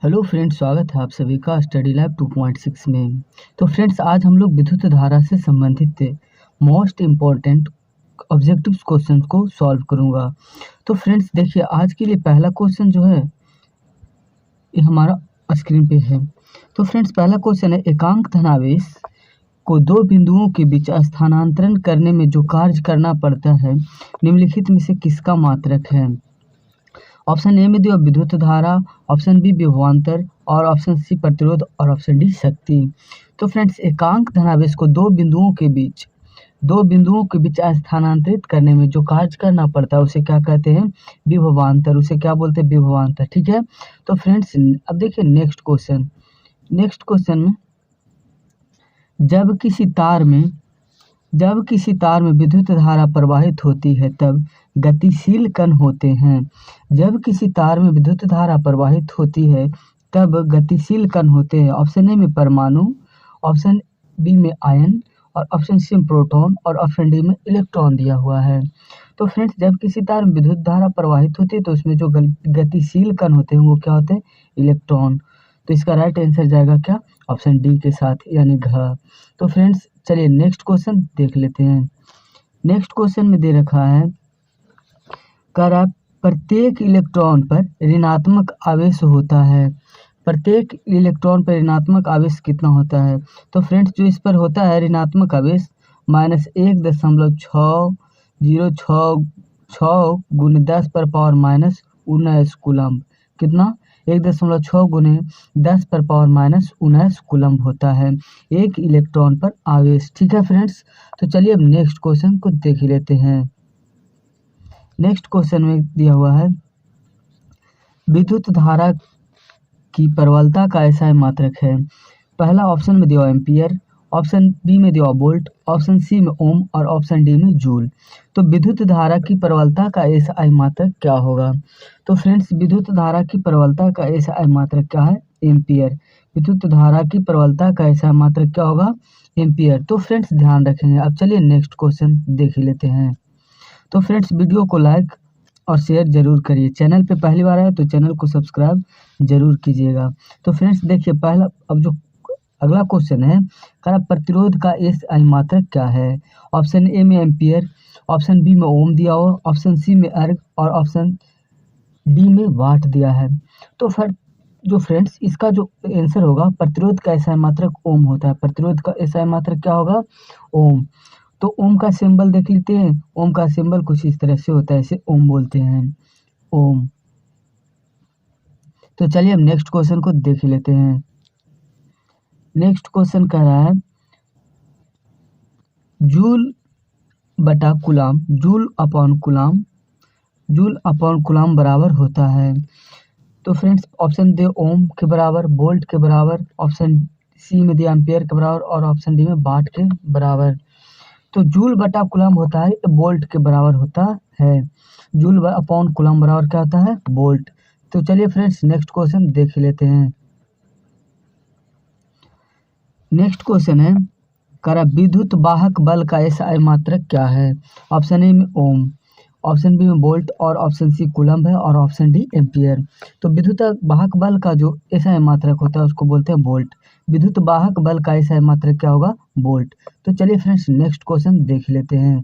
Hello friends, स्वागत है आप सभी का स्टडी लैब 2.6 में। तो फ्रेंड्स, आज हम लोग विद्युत धारा से संबंधित मोस्ट इम्पॉर्टेंट ऑब्जेक्टिव्स क्वेश्चन को सॉल्व करूंगा। तो फ्रेंड्स देखिए, आज के लिए पहला क्वेश्चन जो है ये हमारा स्क्रीन पे है। तो फ्रेंड्स, पहला क्वेश्चन है, एकांक धनावेश को दो बिंदुओं के बीच स्थानांतरण करने में जो कार्य करना पड़ता है, निम्नलिखित में से किसका मात्रक है? ऑप्शन ए में दिया विद्युत धारा, ऑप्शन बी विभवांतर और ऑप्शन सी प्रतिरोध और ऑप्शन डी शक्ति। तो फ्रेंड्स, एकांक धनावेश को दो बिंदुओं के बीच स्थानांतरित करने में जो कार्य करना पड़ता है उसे क्या कहते हैं? विभवांतर। उसे क्या बोलते हैं? विभवांतर। ठीक है। तो फ्रेंड्स, अब देखिए नेक्स्ट क्वेश्चन में जब किसी तार में विद्युत धारा प्रवाहित होती है तब गतिशील कण होते हैं। जब किसी तार में विद्युत धारा प्रवाहित होती है तब गतिशील कण होते हैं। ऑप्शन ए में परमाणु, ऑप्शन बी में आयन और ऑप्शन सी में प्रोटॉन और ऑप्शन डी में इलेक्ट्रॉन दिया हुआ है। तो फ्रेंड्स, जब किसी तार में विद्युत धारा प्रवाहित होती है तो उसमें जो गतिशील कण होते हैं वो क्या होते हैं? इलेक्ट्रॉन। तो इसका राइट आंसर जाएगा क्या? ऑप्शन डी के साथ, यानी घ। तो फ्रेंड्स, चलिए नेक्स्ट क्वेश्चन देख लेते हैं। नेक्स्ट क्वेश्चन में दे रखा है, कर प्रत्येक इलेक्ट्रॉन पर ऋणात्मक आवेश होता है। प्रत्येक इलेक्ट्रॉन पर ऋणात्मक आवेश कितना होता है? तो फ्रेंड्स, जो इस पर होता है ऋणात्मक आवेश -1.066 गुने 10 पर पावर -19 कूलम्ब। कितना? 1.6 गुने 10 पर पावर -19 कूलम्ब होता है एक इलेक्ट्रॉन पर आवेश। ठीक है फ्रेंड्स। तो चलिए अब नेक्स्ट क्वेश्चन को देख ही लेते हैं। नेक्स्ट क्वेश्चन में दिया हुआ है, विद्युत धारा की प्रबलता का ऐसा मात्रक है। पहला ऑप्शन में दिया एम्पियर, ऑप्शन बी में दिया वोल्ट, ऑप्शन सी में ओम और ऑप्शन डी में जूल। तो विद्युत धारा की प्रबलता का एसआई मात्रक क्या होगा? तो फ्रेंड्स, विद्युत धारा की प्रबलता का एसआई मात्रक क्या है? एम्पियर। विद्युत धारा की प्रबलता का एसआई मात्रक क्या होगा? एम्पियर। तो फ्रेंड्स, ध्यान रखेंगे। अब चलिए नेक्स्ट क्वेश्चन देख ही लेते हैं। तो फ्रेंड्स, वीडियो को लाइक और शेयर जरूर करिए। चैनल पे पहली बार आए तो चैनल को सब्सक्राइब जरूर कीजिएगा। तो फ्रेंड्स देखिए, पहला अब जो अगला क्वेश्चन है, प्रतिरोध का एसआई मात्रक क्या है? ऑप्शन ए में एम्पियर, ऑप्शन बी में ओम दिया हुआ, ऑप्शन सी में अर्ग और ऑप्शन डी में वाट दिया है। तो फिर जो फ्रेंड्स, इसका जो आंसर होगा, प्रतिरोध का एसआई मात्रक ओम होता है। प्रतिरोध का एसआई मात्रक क्या होगा? ओम। तो ओम का सिंबल देख लेते हैं। ओम का सिंबल कुछ इस तरह से होता है, इसे ओम बोलते हैं, ओम। तो चलिए हम नेक्स्ट क्वेश्चन को देख लेते हैं। नेक्स्ट क्वेश्चन कह रहा है, जूल बटा कुलाम, जूल अपॉन कुलाम बराबर होता है। तो फ्रेंड्स, ऑप्शन दे ओम के बराबर, वोल्ट के बराबर, ऑप्शन सी में दिया एम्पियर के बराबर और ऑप्शन डी में वाट के बराबर। तो जूल बटा कुलम होता है, वोल्ट के बराबर होता है। जूल अपॉन कुलम बराबर क्या होता है? वोल्ट। तो चलिए फ्रेंड्स, नेक्स्ट क्वेश्चन देख लेते हैं। नेक्स्ट क्वेश्चन है, विद्युत वाहक बल का एसआई मात्रक क्या है? ऑप्शन ए में ओम, ऑप्शन बी में वोल्ट और ऑप्शन सी कूलम्ब है और ऑप्शन डी एम्पियर। तो विद्युत वाहक बल का जो एसआई मात्रक होता है उसको बोलते हैं वोल्ट। विद्युत वाहक बल का एसआई मात्रक क्या होगा? वोल्ट। तो चलिए फ्रेंड्स, नेक्स्ट क्वेश्चन देख लेते हैं।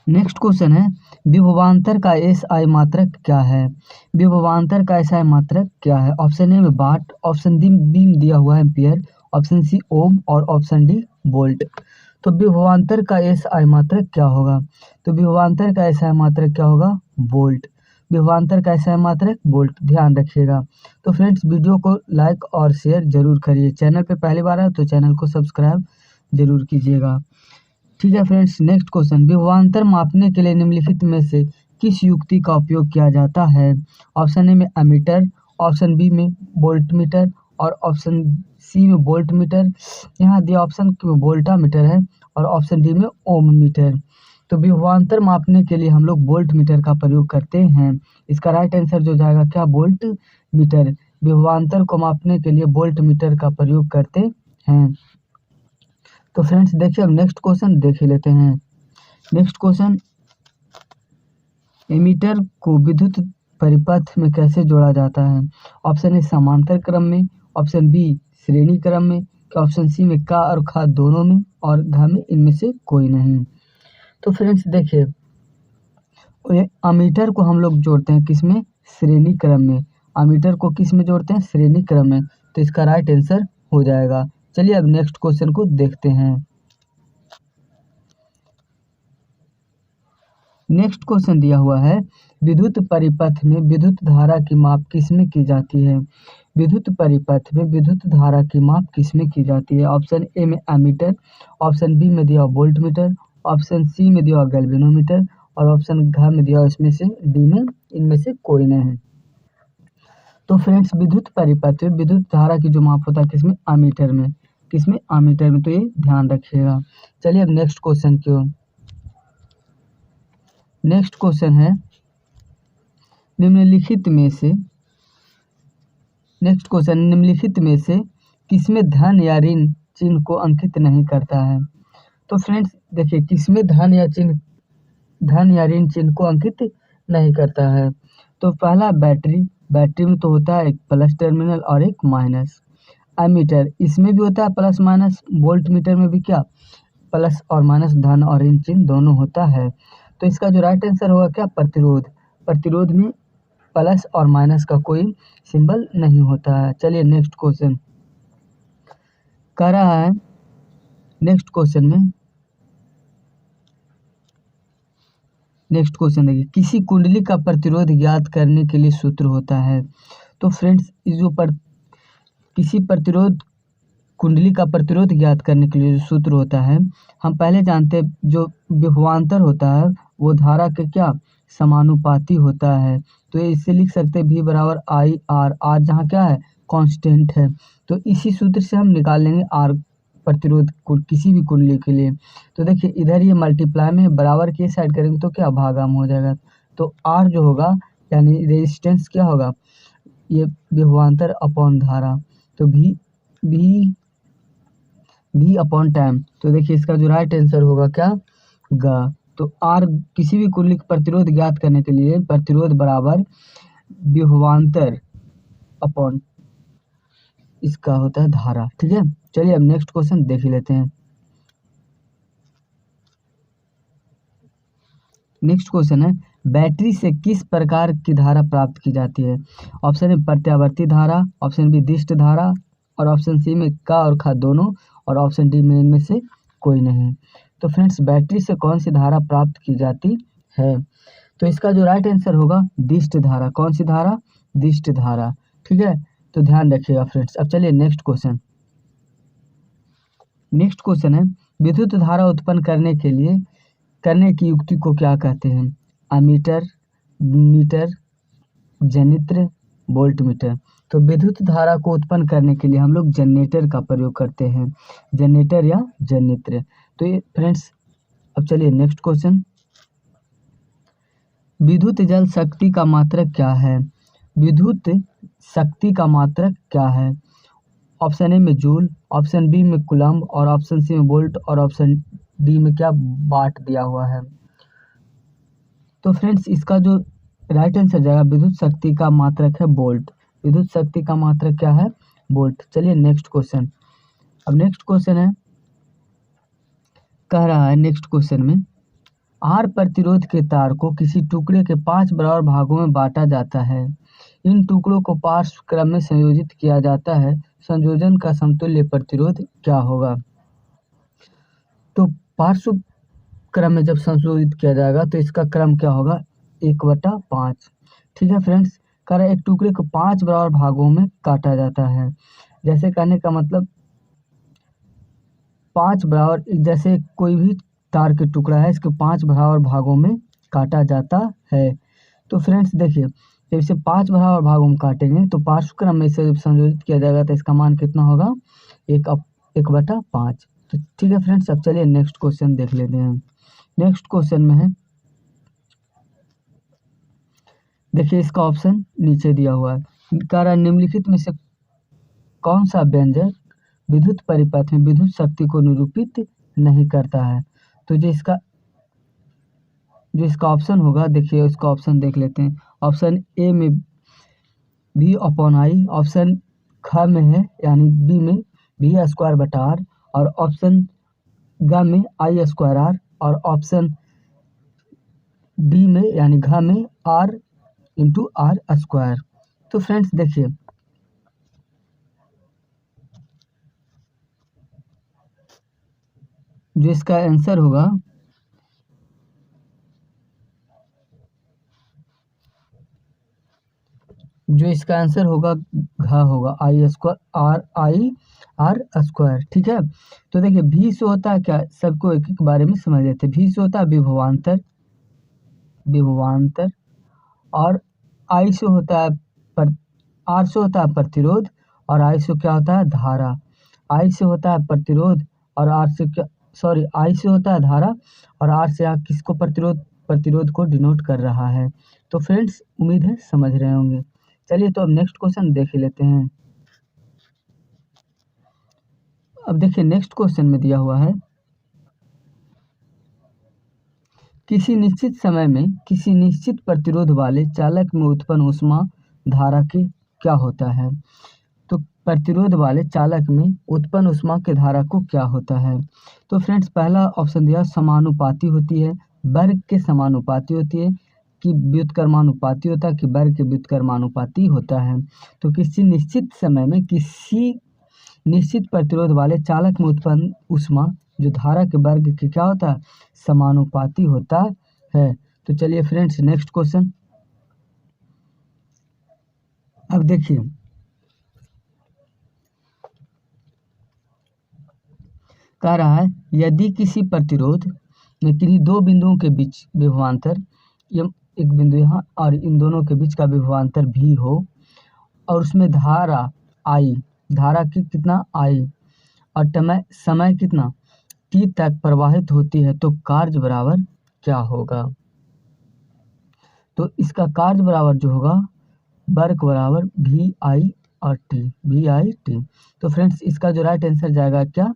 नेक्स्ट क्वेश्चन है, विभवांतर का एसआई मात्रक क्या है? विभवांतर का एसआई मात्रक क्या है? ऑप्शन ए में वाट, ऑप्शन बी में दिया हुआ है एम्पियर, ऑप्शन सी ओम और ऑप्शन डी वोल्ट। तो विभवांतर का एसआई मात्रक क्या होगा? तो विभवांतर का एसआई मात्रक क्या होगा? वोल्ट। विभवांतर का एसआई मात्रक वोल्ट, ध्यान रखिएगा। तो फ्रेंड्स, वीडियो को लाइक और शेयर जरूर करिए। चैनल पे पहली बार आए तो चैनल को सब्सक्राइब जरूर कीजिएगा। ठीक है फ्रेंड्स, नेक्स्ट क्वेश्चन, विभवांतर मापने के लिए निम्नलिखित में से किस युक्ति का उपयोग किया जाता है? ऑप्शन ए में एमीटर, ऑप्शन बी में वोल्टमीटर और ऑप्शन सी में वोल्टमीटर। यहाँ दिया ऑप्शन में वोल्टामीटर है और ऑप्शन डी में ओम मीटर। तो विभवांतर मापने के लिए हम लोग वोल्टमीटर का प्रयोग करते हैं। इसका राइट आंसर जो जाएगा क्या? वोल्टमीटर। विभवांतर को मापने के लिए वोल्टमीटर का प्रयोग करते हैं। तो फ्रेंड्स देखिए, अब नेक्स्ट क्वेश्चन देख ही लेते हैं। नेक्स्ट क्वेश्चन एमीटर को विद्युत परिपथ में कैसे जोड़ा जाता है? ऑप्शन ए समांतर क्रम में, ऑप्शन बी श्रेणी क्रम में, ऑप्शन सी में का और खा दोनों में, और घ में इनमें से कोई नहीं। तो फ्रेंड्स देखिए, अमीटर को हम लोग जोड़ते हैं किस में? श्रेणी क्रम में। अमीटर को किस में जोड़ते हैं? श्रेणी क्रम में। तो इसका राइट आंसर हो जाएगा। चलिए अब नेक्स्ट क्वेश्चन को देखते हैं। नेक्स्ट क्वेश्चन दिया हुआ है, विद्युत परिपथ में विद्युत धारा की माप किसमें की जाती है? विद्युत परिपथ में विद्युत धारा की माप किसमें की जाती है? ऑप्शन ए में एमीटर, ऑप्शन बी में दिया वोल्ट मीटर, ऑप्शन सी में दिया गैल्वेनोमीटर, और ऑप्शन घ में दिया इसमें से डी में इनमें से कोई नहीं। तो फ्रेंड्स विद्युत परिपथ में विद्युत धारा की जो माप होता है किसमें? एमीटर में। किसमें? एमीटर में। तो ये ध्यान रखिएगा। चलिए अब नेक्स्ट क्वेश्चन की ओर। नेक्स्ट क्वेश्चन है, निम्नलिखित में से किसमें धन या ऋण चिन्ह को अंकित नहीं करता है? तो फ्रेंड्स देखिए, किसमें धन या ऋण चिन्ह को अंकित नहीं करता है? तो पहला बैटरी में तो होता है एक प्लस टर्मिनल और एक माइनस। एमीटर, इसमें भी होता है प्लस माइनस। वोल्ट मीटर में भी क्या? प्लस और माइनस, धन और ऋण चिन्ह दोनों होता है। तो इसका जो राइट आंसर होगा क्या? प्रतिरोध में प्लस और माइनस का कोई सिंबल नहीं होता है। चलिए नेक्स्ट क्वेश्चन कह रहा है, नेक्स्ट क्वेश्चन देखिए, किसी कुंडली का प्रतिरोध ज्ञात करने के लिए सूत्र होता है। तो फ्रेंड्स इस ऊपर किसी कुंडली का प्रतिरोध ज्ञात करने के लिए जो सूत्र होता है, हम पहले जानते हैं, जो विभवांतर होता है वो धारा के क्या? समानुपाती होता है। तो इससे लिख सकते हैं V बराबर आई आर जहाँ क्या है? कांस्टेंट है। तो इसी सूत्र से हम निकाल लेंगे आर प्रतिरोध किसी भी कुंडली के लिए। तो देखिए इधर ये मल्टीप्लाई में बराबर की साइड करेंगे तो क्या? भागा में हो जाएगा। तो आर जो होगा यानी रेजिस्टेंस क्या होगा? ये विभवांतर अपॉन धारा। तो भी अपॉन टाइम। तो देखिए इसका जो राइट आंसर होगा क्या? ग। तो आर किसी भी कुंडली का प्रतिरोध ज्ञात करने के लिए प्रतिरोध बराबर विभवांतर अपॉन इसका होता है धारा। ठीक है, चलिए अब नेक्स्ट क्वेश्चन देख ही लेते हैं। नेक्स्ट क्वेश्चन है, बैटरी से किस प्रकार की धारा प्राप्त की जाती है? ऑप्शन ए प्रत्यावर्ती धारा, ऑप्शन बी दिष्ट धारा, और ऑप्शन सी में का और खा दोनों, और ऑप्शन डी में इनमें से कोई नहीं। तो फ्रेंड्स बैटरी से कौन सी धारा प्राप्त की जाती है? तो इसका जो राइट आंसर होगा दिष्ट धारा। कौन सी धारा? दिष्ट धारा। ठीक है, तो ध्यान रखिएगा फ्रेंड्स। अब चलिए नेक्स्ट क्वेश्चन है, विद्युत धारा उत्पन्न करने की युक्ति को क्या कहते हैं? अमीटर, मीटर, जनित्र, वोल्ट मीटर। तो विद्युत धारा को उत्पन्न करने के लिए हम लोग जनरेटर का प्रयोग करते हैं, जनरेटर या जनित्र। तो ये फ्रेंड्स, अब चलिए नेक्स्ट क्वेश्चन, विद्युत जल शक्ति का मात्रक क्या है? विद्युत शक्ति का मात्रक क्या है? ऑप्शन ए में जूल, ऑप्शन बी में कूलम्ब, और ऑप्शन सी में वोल्ट, और ऑप्शन डी में क्या? वाट दिया हुआ है। तो फ्रेंड्स इसका जो राइट आंसर जाएगा, विद्युत शक्ति का मात्रक है वोल्ट। विद्युत शक्ति का मात्रक क्या है? वोल्ट। चलिए नेक्स्ट क्वेश्चन। अब नेक्स्ट क्वेश्चन है, कह रहा है नेक्स्ट क्वेश्चन में, आर प्रतिरोध के तार को किसी टुकड़े के 5 बराबर भागों में बांटा जाता है। इन टुकड़ों को पार्श्व क्रम में संयोजित किया जाता है। संयोजन का समतुल्य प्रतिरोध क्या होगा? तो पार्श्व क्रम में जब संशोधित किया जाएगा तो इसका क्रम क्या होगा? 1/5। ठीक है फ्रेंड्स, कह रहा है एक टुकड़े को 5 बराबर भागों में काटा जाता है। जैसे कहने का मतलब 5 बराबर, जैसे कोई भी तार के टुकड़ा है, इसके 5 बराबर भागों में काटा जाता है। तो फ्रेंड्स देखिए, जब इसे 5 बराबर भागों में काटेंगे तो पार्श्व क्रम में इसे जब संयोजित किया जाएगा तो इसका मान कितना होगा? 1/5। तो ठीक है फ्रेंड्स, अब चलिए नेक्स्ट क्वेश्चन देख लेते हैं। नेक्स्ट क्वेश्चन में है, देखिए इसका ऑप्शन नीचे दिया हुआ है। कह रहा है निम्नलिखित में से कौन सा व्यंजक विद्युत परिपथ में विद्युत शक्ति को निरूपित नहीं करता है? तो जो इसका जो इसका ऑप्शन होगा, देखिए इसका ऑप्शन देख लेते हैं। ऑप्शन ए में V अपॉन आई, ऑप्शन ख में है यानी बी में V स्क्वायर बटा आर, और ऑप्शन ग में आई स्क्वायर आर, और ऑप्शन डी में यानी घ में आर इंटू आर स्क्वायर। तो फ्रेंड्स देखिए, जो इसका आंसर होगा, जो इसका आंसर होगा घ होगा, I square R, I R square. ठीक है, तो देखिए भी से होता है क्या, सबको एक एक बारे में समझ लेते हैं। भी से होता है विभवांतर, विभवांतर, और आई से होता है पर, आर से होता है प्रतिरोध, और आई से क्या होता है धारा। आई से होता है प्रतिरोध, और आर से क्या, सॉरी, आई से होता है धारा, और आर से आप किसको प्रतिरोध, प्रतिरोध को डिनोट कर रहा है। तो फ्रेंड्स उम्मीद है समझ रहे होंगे। चलिए तो अब नेक्स्ट क्वेश्चन देख लेते हैं। अब देखिए नेक्स्ट क्वेश्चन में दिया हुआ है, किसी निश्चित समय में किसी निश्चित प्रतिरोध वाले चालक में उत्पन्न ऊष्मा धारा के क्या होता है। तो प्रतिरोध वाले चालक में उत्पन्न ऊष्मा के धारा को क्या होता है। तो फ्रेंड्स पहला ऑप्शन दिया समानुपाती होती है, वर्ग के समानुपाती होती है, कि व्युत्क्रमानुपाती होता है, कि वर्ग के व्युत्क्रमानुपाती होता है। तो किसी निश्चित समय में किसी निश्चित प्रतिरोध वाले चालक में उत्पन्न ऊष्मा जो धारा के वर्ग के क्या होता है, समानुपाती होता है। तो चलिए फ्रेंड्स नेक्स्ट क्वेश्चन। अब देखिए, कह रहा है यदि किसी प्रतिरोध में किन्हीं दो बिंदुओं के बीच विभवांतर, एक बिंदु यहाँ और इन दोनों के बीच का विभवांतर भी हो, और उसमें धारा आई, धारा की कितना आई, और समय कितना t तक प्रवाहित होती है, तो कार्य बराबर क्या होगा। तो इसका कार्य बराबर जो होगा, वर्क बराबर वी आई और टी, वी आई टी। तो फ्रेंड्स इसका जो राइट आंसर जाएगा क्या,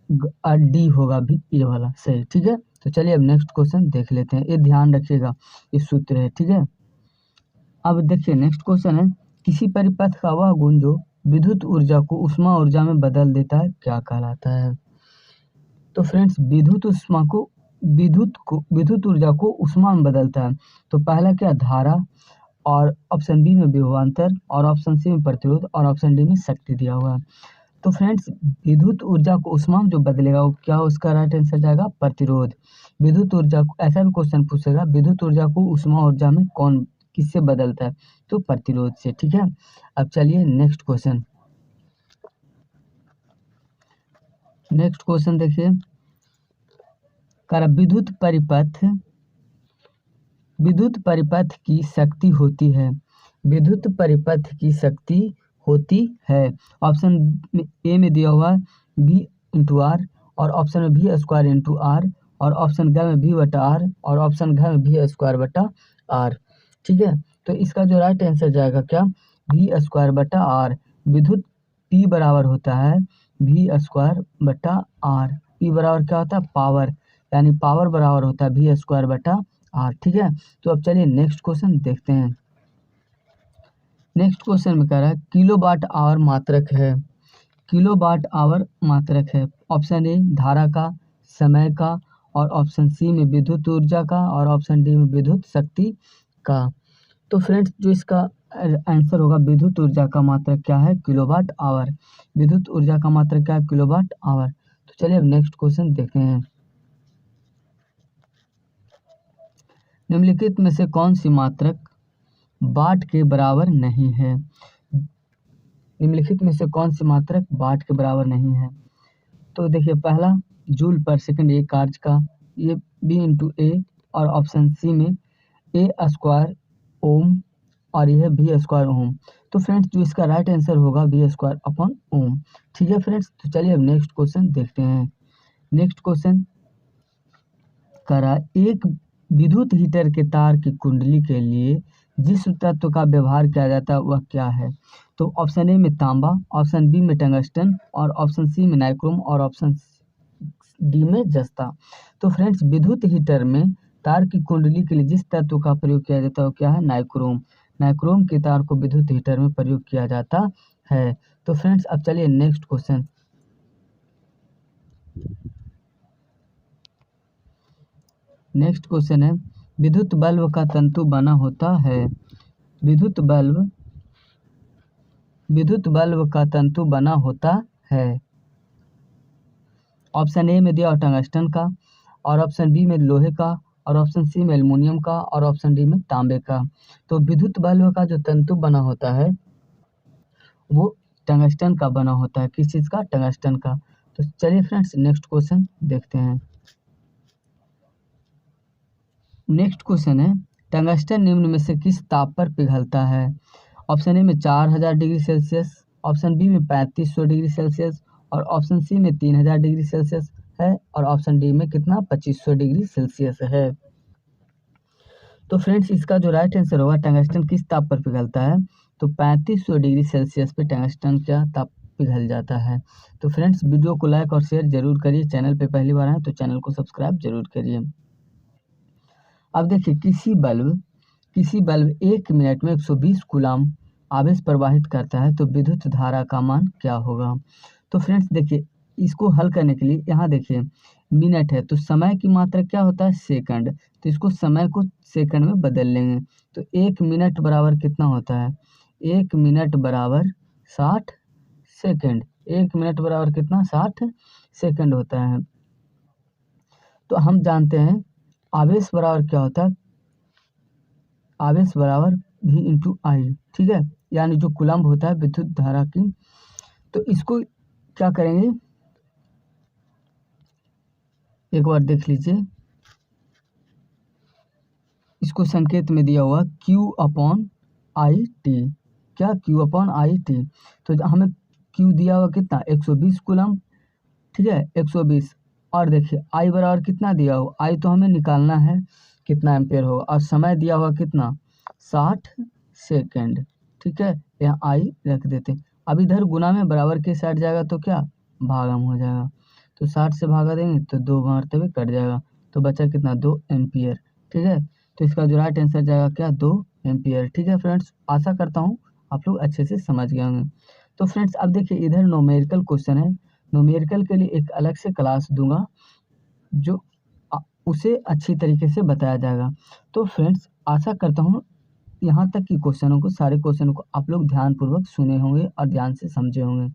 डी होगा, भी ये वाला सही। ठीक है, तो चलिए अब नेक्स्ट क्वेश्चन देख लेते हैं। ये ध्यान रखिएगा, ये सूत्र है। ठीक है, अब देखिए नेक्स्ट क्वेश्चन है, किसी परिपथ का वह गुण जो विद्युत ऊर्जा को ऊष्मा ऊर्जा में बदल देता है क्या कहलाता है। तो फ्रेंड्स विद्युत ऊर्जा को ऊष्मा में बदलता है। तो पहला क्या, धारा, और ऑप्शन बी में विभवांतर, और ऑप्शन सी में प्रतिरोध, और ऑप्शन डी में शक्ति दिया हुआ है। तो फ्रेंड्स विद्युत ऊर्जा को ऊष्मा में जो बदलेगा वो क्या, उसका राइट आंसर जाएगा प्रतिरोध। विद्युत ऊर्जा को, ऐसा भी क्वेश्चन पूछेगा, विद्युत ऊर्जा को ऊष्मा ऊर्जा में कौन किससे बदलता है, तो प्रतिरोध से। ठीक है, अब चलिए नेक्स्ट क्वेश्चन। नेक्स्ट क्वेश्चन देखिए, विद्युत परिपथ की शक्ति होती है, विद्युत परिपथ की शक्ति होती है। ऑप्शन ए में दिया हुआ v इंटू आर, और ऑप्शन में v स्क्वायर इंटू आर, और ऑप्शन ग में v बटा आर, और ऑप्शन घ में v स्क्वायर बटा आर। ठीक है, तो इसका जो राइट आंसर जाएगा क्या, v स्क्वायर बटा आर। विद्युत P बराबर होता है v स्क्वायर बटा आर। P बराबर क्या होता है, पावर, यानी पावर बराबर होता है v स्क्वायर बटा आर। ठीक है, तो अब चलिए नेक्स्ट क्वेश्चन देखते हैं। नेक्स्ट क्वेश्चन में कह रहा है किलोवाट आवर मात्रक है, किलोवाट आवर मात्रक है। ऑप्शन ए धारा का, समय का, और ऑप्शन सी में विद्युत ऊर्जा का, और ऑप्शन डी में विद्युत शक्ति का। तो फ्रेंड्स जो इसका आंसर होगा, विद्युत ऊर्जा का मात्रक क्या है, किलोवाट आवर। विद्युत ऊर्जा का मात्रक क्या है, किलोवाट आवर। तो चलिए अब नेक्स्ट क्वेश्चन देखते हैं। निम्नलिखित में से कौन सी मात्रक वाट के बराबर नहीं है। निम्नलिखित में से कौन सी मात्रक वाट के बराबर नहीं है। तो देखिए पहला जूल पर सेकंड एक कार्य का, ये बी इंटू ए, और ऑप्शन सी में ए स्क्वायर ओम, और यह बी स्क्वायर ओम। तो फ्रेंड्स जो इसका राइट आंसर होगा बी स्क्वायर अपॉन ओम। ठीक है फ्रेंड्स, तो चलिए अब नेक्स्ट क्वेश्चन देखते हैं। नेक्स्ट क्वेश्चन करा, एक विद्युत हीटर के तार की कुंडली के लिए जिस तत्व का व्यवहार किया जाता है वह क्या है। तो ऑप्शन ए में तांबा, ऑप्शन बी में टंगस्टन, और ऑप्शन सी में नाइक्रोम, और ऑप्शन डी में जस्ता। तो फ्रेंड्स विद्युत हीटर में तार की कुंडली के लिए जिस तत्व का प्रयोग किया जाता है वो क्या है? नाइक्रोम। नाइक्रोम के तार को विद्युत हीटर में प्रयोग किया जाता है। तो फ्रेंड्स अब चलिए नेक्स्ट क्वेश्चन। नेक्स्ट क्वेश्चन है, विद्युत बल्ब का तंतु बना होता है। विद्युत बल्ब का तंतु बना होता है। ऑप्शन ए में दिया हुआ टंगस्टन का, और ऑप्शन बी में लोहे का, और ऑप्शन सी में एल्युमिनियम का, और ऑप्शन डी में तांबे का। तो विद्युत बल्ब का जो तंतु बना होता है वो टंगस्टन का बना होता है। किस चीज़ का? टंगस्टन का। तो चलिए फ्रेंड्स नेक्स्ट क्वेश्चन देखते हैं। नेक्स्ट क्वेश्चन है, टंगस्टन निम्न में से किस ताप पर पिघलता है? ऑप्शन ए में 4000 डिग्री सेल्सियस, ऑप्शन बी में 3500 डिग्री सेल्सियस, और ऑप्शन सी में 3000 डिग्री सेल्सियस है, और ऑप्शन डी में कितना? 2500 डिग्री सेल्सियस है। तो फ्रेंड्स इसका जो राइट आंसर होगा, टंगस्टन किस ताप पर पिघलता है? तो 3500 डिग्री सेल्सियस पे टंगस्टन क्या ताप पिघल जाता है। तो फ्रेंड्स वीडियो को लाइक और शेयर जरूर करिए। चैनल पे पहली बार आए तो चैनल को सब्सक्राइब जरूर करिए। अब देखिए, किसी बल्ब 1 मिनट में 120 कूलाम आवेश प्रवाहित करता है, तो विद्युत धारा का मान क्या होगा? तो फ्रेंड्स देखिए, इसको हल करने के लिए यहाँ देखिए मिनट है, तो समय की मात्रा क्या होता है? सेकंड। तो इसको समय को सेकंड में बदल लेंगे, तो 1 मिनट बराबर कितना होता है? 1 मिनट बराबर 60 सेकंड। 1 मिनट बराबर कितना? 60 सेकंड होता है। तो हम जानते हैं आवेश बराबर क्या होता है? आवेश बराबर V इंटू आई, ठीक है, यानी जो कूलम्ब होता है विद्युत धारा की। तो इसको क्या करेंगे, एक बार देख लीजिए। इसको संकेत में दिया हुआ Q अपॉन आई टी। क्या? Q upon I T. तो हमें Q दिया हुआ कितना? 120 कूलम्ब, ठीक है, 120। और देखिए आई बराबर कितना दिया हो? आई तो हमें निकालना है कितना एम्पेयर होगा, और समय दिया हुआ कितना? 60 सेकंड, ठीक है। यहाँ आई रख देते। अब इधर गुना में बराबर के साइड जाएगा तो क्या? भागम हो जाएगा। तो 60 से भागा देंगे तो 2 मरतबे कट जाएगा, तो बचा कितना? 2 एम्पियर, ठीक है। तो इसका जो राइट आंसर जाएगा क्या? 2 एम्पियर, ठीक है फ्रेंड्स। आशा करता हूँ आप लोग अच्छे से समझ गए होंगे। तो फ्रेंड्स अब देखिए, इधर न्यूमेरिकल क्वेश्चन है। न्यूमेरिकल के लिए एक अलग से क्लास दूंगा, जो उसे अच्छी तरीके से बताया जाएगा। तो फ्रेंड्स आशा करता हूँ यहाँ तक की सारे क्वेश्चनों को आप लोग ध्यानपूर्वक सुने होंगे और ध्यान से समझे होंगे।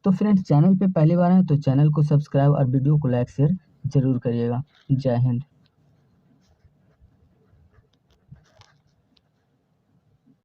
तो फ्रेंड्स चैनल पे पहली बार हैं तो चैनल को सब्सक्राइब और वीडियो को लाइक शेयर जरूर करिएगा। जय हिंद।